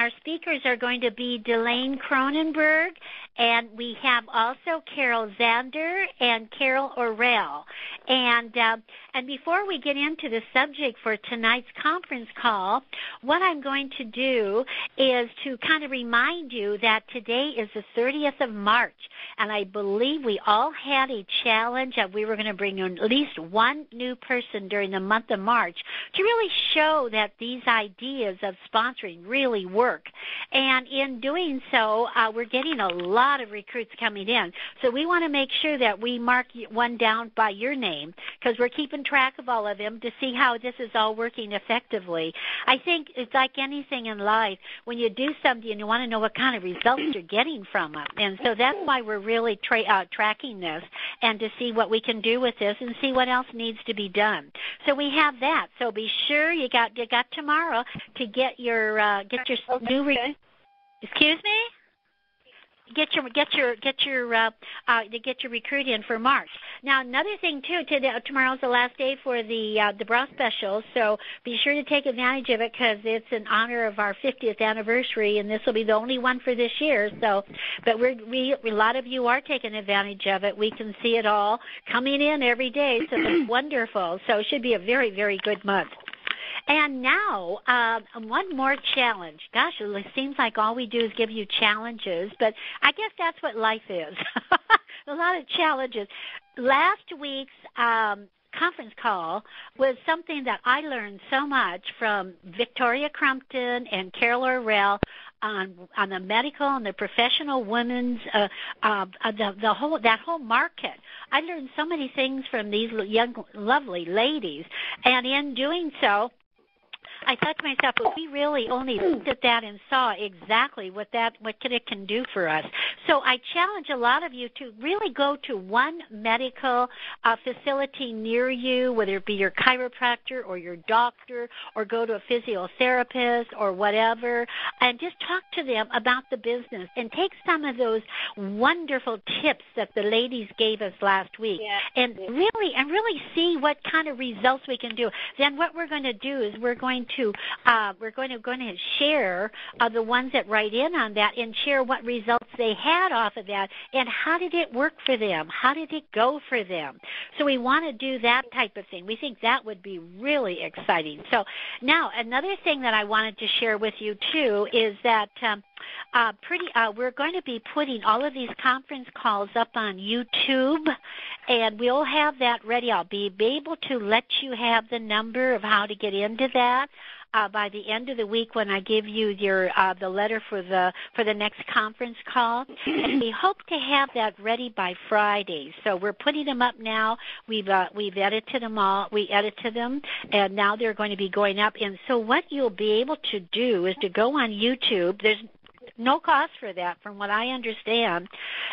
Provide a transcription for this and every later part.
our speakers are going to be Delane Cronenberg, and we have also Carol Zander and Carol Orrell. And before we get into the subject for tonight's conference call, what I'm going to do is to kind of remind you that today is the 30th of March, and I believe we all had a challenge that we were going to bring in at least one new person during the month of March to really show that these ideas of sponsoring really work. And in doing so, we're getting a lot of recruits coming in. So we want to make sure that we mark one down by your name, because we're keeping track of all of them to see how this is all working effectively. I think it's like anything in life. When you do something, you want to know what kind of results you're getting from it. And so that's why we're really tracking this, and to see what we can do with this and see what else needs to be done. So we have that. So be sure you got tomorrow to get your new. Excuse me. Get your recruit in for March. Now, another thing too, tomorrow's the last day for the bra special, so be sure to take advantage of it, because it's in honor of our 50th anniversary, and this will be the only one for this year. So, but a lot of you are taking advantage of it. We can see it all coming in every day, so it's wonderful. So it should be a very, very good month. And now, one more challenge. Gosh, it seems like all we do is give you challenges, but I guess that's what life is. A lot of challenges. Last week's conference call was something that I learned so much from Victoria Crumpton and Carol Orrell on the medical and the professional women's that whole market. I learned so many things from these young, lovely ladies, and in doing so, I thought to myself, if we really only looked at that and saw exactly what it can do for us. So I challenge a lot of you to really go to one medical facility near you, whether it be your chiropractor or your doctor, or go to a physiotherapist or whatever, and just talk to them about the business and take some of those wonderful tips that the ladies gave us last week, and really see what kind of results we can do. Then what we're going to do is we're going to share the ones that write in on that, and share what results they had off of that, and how did it work for them? How did it go for them? So we want to do that type of thing. We think that would be really exciting. So now another thing that I wanted to share with you too is that we're going to be putting all of these conference calls up on YouTube, and we'll have that ready. I'll be able to let you have the number of how to get into that by the end of the week when I give you your the letter for the next conference call. And we hope to have that ready by Friday. So we're putting them up now. We've edited them all. We edited them, and now they're going to be going up. And so what you'll be able to do is to go on YouTube. There's no cost for that, from what I understand,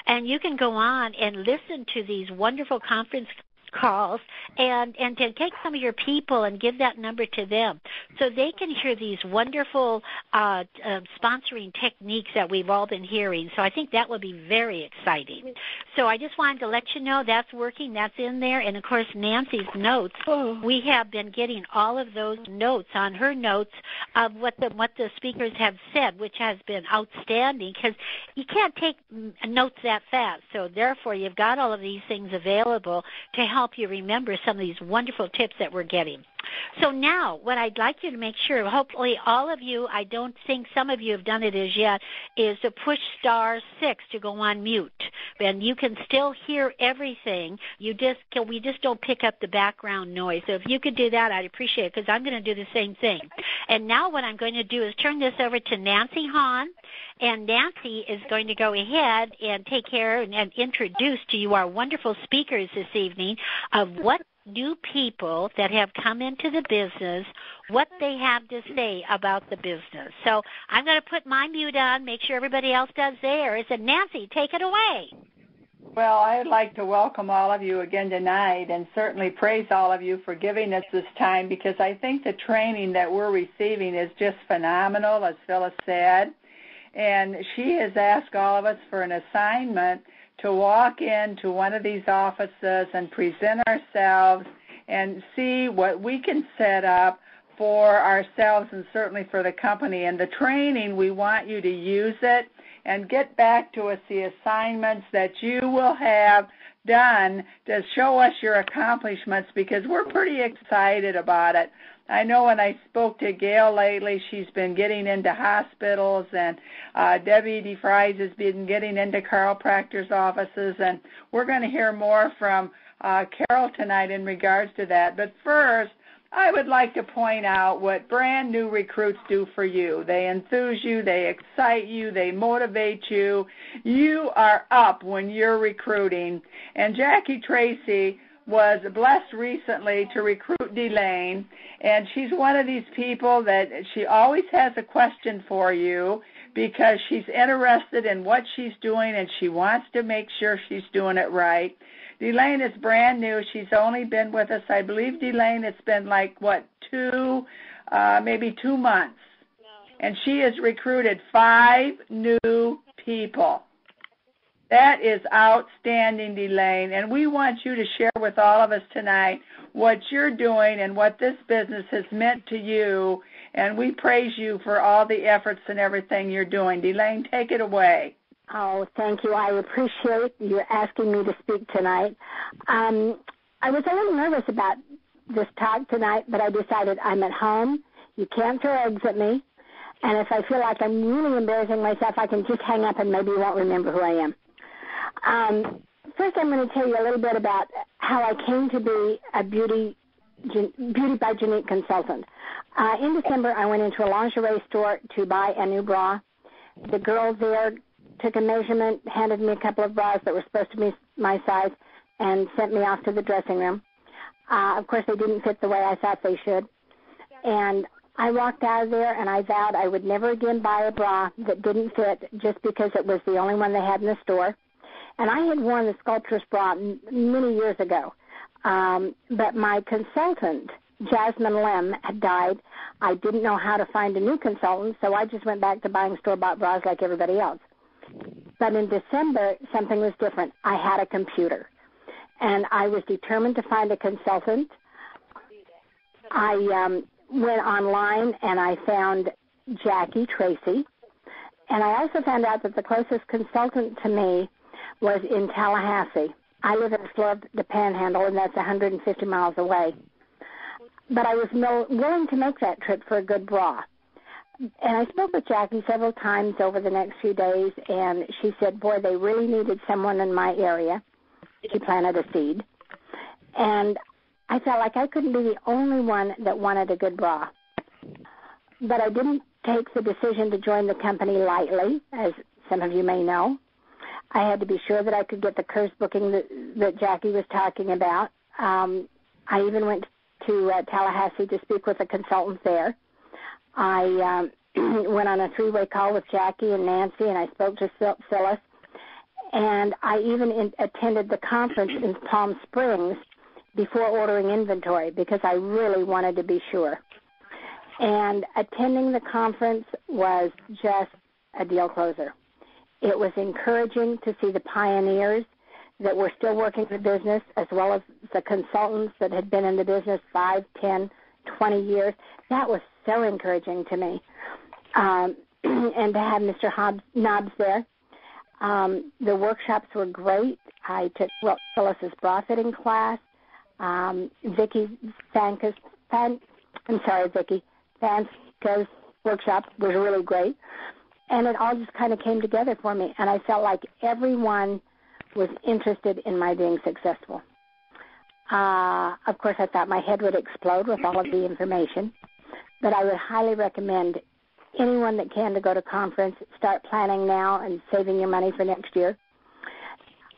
and you can go on and listen to these wonderful conference calls and to take some of your people and give that number to them so they can hear these wonderful sponsoring techniques that we've all been hearing. So I think that will be very exciting. So I just wanted to let you know that's working, that's in there. And, of course, Nancy's notes, we have been getting all of those notes on her notes of what the speakers have said, which has been outstanding, because you can't take notes that fast. So, therefore, you've got all of these things available to help you remember some of these wonderful tips that we're getting. So now what I'd like you to make sure, hopefully all of you, I don't think some of you have done it as yet, is to push *6 to go on mute. And you can still hear everything. We just don't pick up the background noise. So if you could do that, I'd appreciate it, because I'm going to do the same thing. And now what I'm going to do is turn this over to Nancy Hahn. And Nancy is going to go ahead and take care and introduce to you our wonderful speakers this evening of what new people that have come into the business, what they have to say about the business. So I'm going to put my mute on, make sure everybody else does theirs. And Nancy, take it away. Well, I'd like to welcome all of you again tonight, and certainly praise all of you for giving us this time, because I think the training that we're receiving is just phenomenal, as Phyllis said. And she has asked all of us for an assignment to walk into one of these offices and present ourselves and see what we can set up for ourselves and certainly for the company. And the training, we want you to use it and get back to us the assignments that you will have done to show us your accomplishments, because we're pretty excited about it. I know when I spoke to Gail lately, she's been getting into hospitals, and Debbie DeFries has been getting into chiropractors' offices, and we're going to hear more from Carol tonight in regards to that. But first, I would like to point out what brand new recruits do for you. They enthuse you, they excite you, they motivate you. You are up when you're recruiting. And Jackie Tracy was blessed recently to recruit Delane, and she's one of these people that she always has a question for you because she's interested in what she's doing and she wants to make sure she's doing it right. Delane is brand new. She's only been with us, I believe, Delane, it's been like, maybe 2 months. And she has recruited 5 new people. That is outstanding, Delane, and we want you to share with all of us tonight what you're doing and what this business has meant to you, and we praise you for all the efforts and everything you're doing. Delane, take it away. Oh, thank you. I appreciate you asking me to speak tonight. I was a little nervous about this talk tonight, but I decided I'm at home. You can't throw eggs at me, and if I feel like I'm really embarrassing myself, I can just hang up and maybe you won't remember who I am. First, I'm going to tell you a little bit about how I came to be a Beauty by Jeunique consultant. In December, I went into a lingerie store to buy a new bra. The girl there took a measurement, handed me a couple of bras that were supposed to be my size, and sent me off to the dressing room. Of course, they didn't fit the way I thought they should. And I walked out of there, and I vowed I would never again buy a bra that didn't fit just because it was the only one they had in the store. And I had worn the Sculptress bra many years ago. But my consultant, Jasmine Lim, had died. I didn't know how to find a new consultant, so I just went back to buying store-bought bras like everybody else. But in December, something was different. I had a computer, and I was determined to find a consultant. I went online, and I found Jackie Tracy, and I also found out that the closest consultant to me was in Tallahassee. I live in the Panhandle, and that's 150 miles away. But I was willing to make that trip for a good bra. And I spoke with Jackie several times over the next few days, and she said, boy, they really needed someone in my area. She planted a seed. And I felt like I couldn't be the only one that wanted a good bra. But I didn't take the decision to join the company lightly, as some of you may know. I had to be sure that I could get the course booking that Jackie was talking about. I even went to Tallahassee to speak with a consultant there. I went on a 3-way call with Jackie and Nancy, and I spoke to Phyllis. And I even attended the conference in Palm Springs before ordering inventory because I really wanted to be sure. And attending the conference was just a deal closer. It was encouraging to see the pioneers that were still working the business, as well as the consultants that had been in the business 5, 10, 20 years. That was so encouraging to me. And to have Mr. Nobbs there. The workshops were great. I took Phyllis's bra fitting class. Vicki Fanka's workshop was really great. And it all just kind of came together for me, and I felt like everyone was interested in my being successful. Of course, I thought my head would explode with all of the information, but I would highly recommend anyone that can to go to conference, start planning now and saving your money for next year.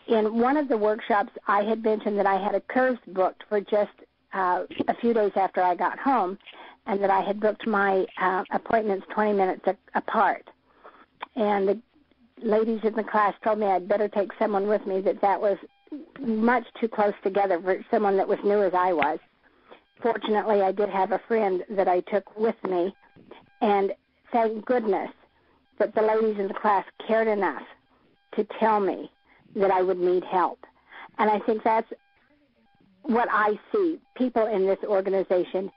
In one of the workshops, I had mentioned that I had a curves booked for just a few days after I got home, and that I had booked my appointments 20 minutes apart. And the ladies in the class told me I'd better take someone with me, that was much too close together for someone that was new as I was. Fortunately, I did have a friend that I took with me, and thank goodness that the ladies in the class cared enough to tell me that I would need help. And I think that's what I see. People in this organization